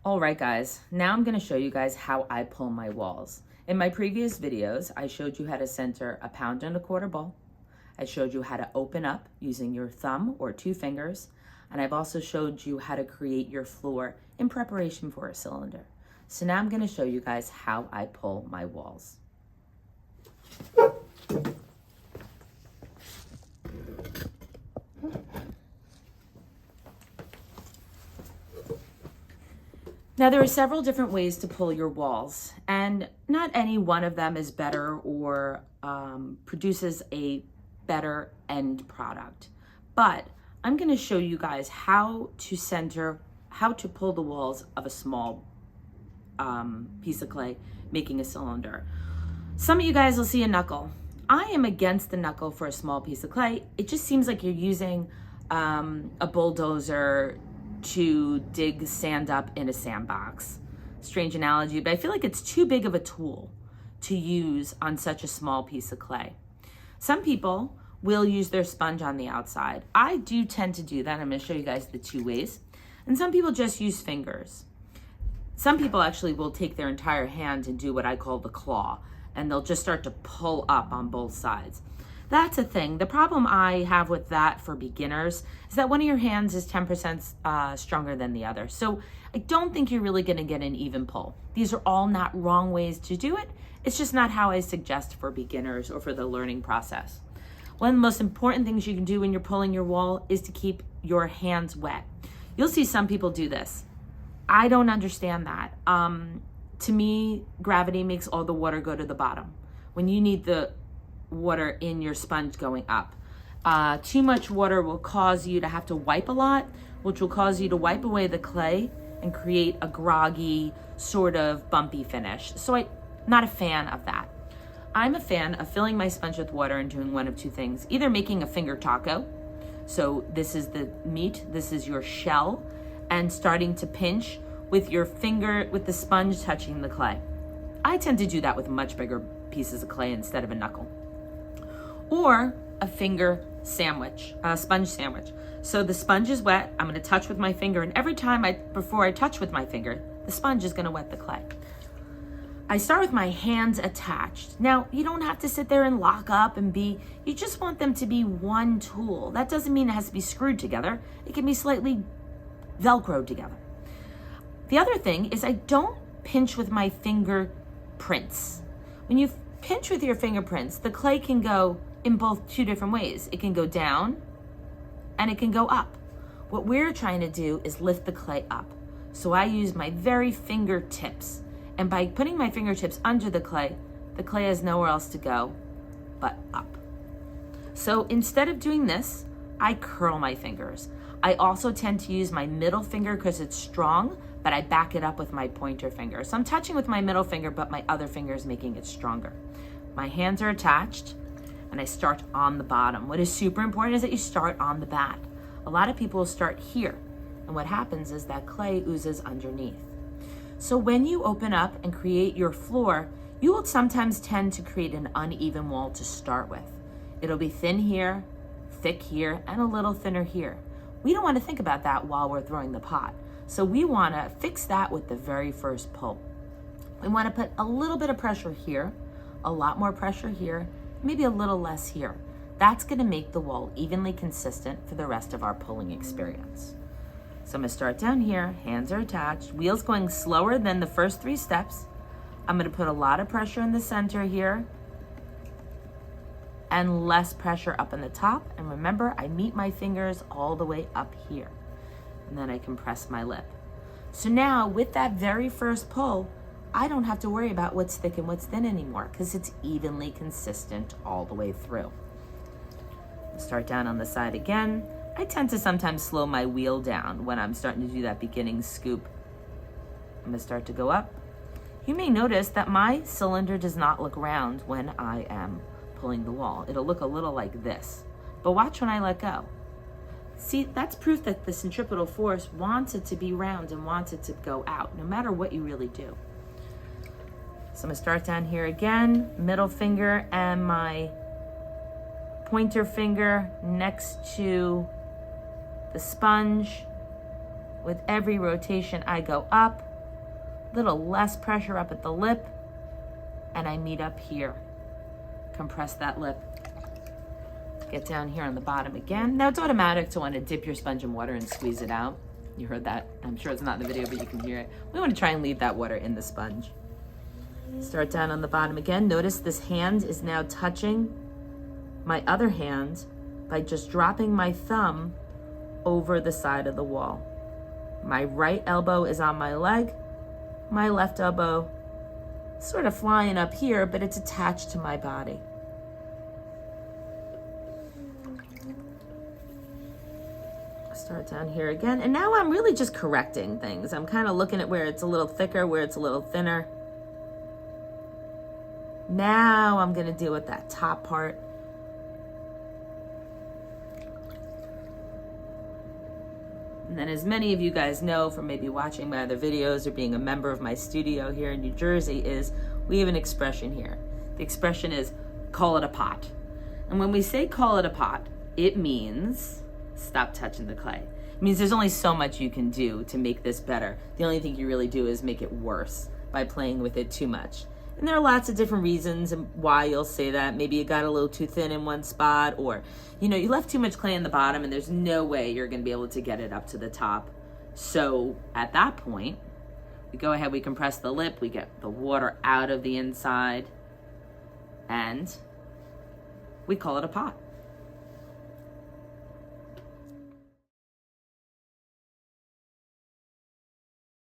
All right, guys, now I'm going to show you guys how I pull my walls. In my previous videos, I showed you how to center a 1.25 pound ball. I showed you how to open up using your thumb or 2 fingers. And I've also showed you how to create your floor in preparation for a cylinder. So now I'm going to show you guys how I pull my walls. Now, there are several different ways to pull your walls, and not any one of them is better or produces a better end product. But I'm going to show you guys how to pull the walls of a small piece of clay, making a cylinder. Some of you guys will see a knuckle. I am against the knuckle for a small piece of clay. It just seems like you're using a bulldozer to dig sand up in a sandbox. Strange analogy, but I feel like it's too big of a tool to use on such a small piece of clay. Some people will use their sponge on the outside. I do tend to do that. I'm going to show you guys the 2 ways. And some people just use fingers. Some people actually will take their entire hand and do what I call the claw, and they'll just start to pull up on both sides. That's a thing. The problem I have with that for beginners is that one of your hands is 10% stronger than the other. So I don't think you're really going to get an even pull. These are all not wrong ways to do it. It's just not how I suggest for beginners or for the learning process. One of the most important things you can do when you're pulling your wall is to keep your hands wet. You'll see some people do this. I don't understand that. To me, gravity makes all the water go to the bottom when you need the water in your sponge going up. Too much water will cause you to have to wipe a lot, which will cause you to wipe away the clay and create a groggy, sort of bumpy finish. So I'm not a fan of that. I'm a fan of filling my sponge with water and doing one of 2 things. Either making a finger taco, so this is the meat, this is your shell, and starting to pinch with your finger, with the sponge touching the clay. I tend to do that with much bigger pieces of clay instead of a knuckle. Or a finger sandwich, a sponge sandwich. So the sponge is wet, I'm gonna touch with my finger, and every time before I touch with my finger, the sponge is gonna wet the clay. I start with my hands attached. Now, you don't have to sit there and lock up and you just want them to be one tool. That doesn't mean it has to be screwed together. It can be slightly Velcroed together. The other thing is I don't pinch with my fingerprints. When you pinch with your fingerprints, the clay can go in both 2 different ways. It can go down and it can go up. What we're trying to do is lift the clay up. So I use my very fingertips. And by putting my fingertips under the clay has nowhere else to go but up. So instead of doing this, I curl my fingers. I also tend to use my middle finger because it's strong, but I back it up with my pointer finger. So I'm touching with my middle finger, but my other finger is making it stronger. My hands are attached, and I start on the bottom. What is super important is that you start on the back. A lot of people start here, and what happens is that clay oozes underneath. So when you open up and create your floor, you will sometimes tend to create an uneven wall to start with. It'll be thin here, thick here, and a little thinner here. We don't want to think about that while we're throwing the pot. So we want to fix that with the very first pull. We want to put a little bit of pressure here, a lot more pressure here, maybe a little less here. That's going to make the wall evenly consistent for the rest of our pulling experience. So I'm going to start down here, hands are attached, wheels going slower than the first 3 steps. I'm going to put a lot of pressure in the center here and less pressure up in the top. And remember, I meet my fingers all the way up here. And then I compress my lip. So now with that very first pull, I don't have to worry about what's thick and what's thin anymore because it's evenly consistent all the way through. Start down on the side again. I tend to sometimes slow my wheel down when I'm starting to do that beginning scoop. I'm gonna start to go up. You may notice that my cylinder does not look round when I am pulling the wall. It'll look a little like this, but watch when I let go. See, that's proof that the centripetal force wants it to be round and wants it to go out, no matter what you really do. So I'm gonna start down here again, middle finger and my pointer finger next to the sponge. With every rotation, I go up little less pressure up at the lip, and I meet up here. Compress that lip. Get down here on the bottom again. Now it's automatic to want to dip your sponge in water and squeeze it out. You heard that. I'm sure it's not in the video, but you can hear it. We want to try and leave that water in the sponge. Start down on the bottom again. Notice this hand is now touching my other hand by just dropping my thumb over the side of the wall. My right elbow is on my leg. My left elbow sort of flying up here, but it's attached to my body. Start down here again. And now I'm really just correcting things. I'm kind of looking at where it's a little thicker, where it's a little thinner. Now I'm going to deal with that top part. And then, as many of you guys know from maybe watching my other videos or being a member of my studio here in New Jersey, is we have an expression here. The expression is call it a pot. And when we say call it a pot, it means stop touching the clay. It means there's only so much you can do to make this better. The only thing you really do is make it worse by playing with it too much. And there are lots of different reasons why you'll say that. Maybe you got a little too thin in one spot, or you left too much clay in the bottom and there's no way you're going to be able to get it up to the top. So at that point, we go ahead, we compress the lip, we get the water out of the inside, and we call it a pot.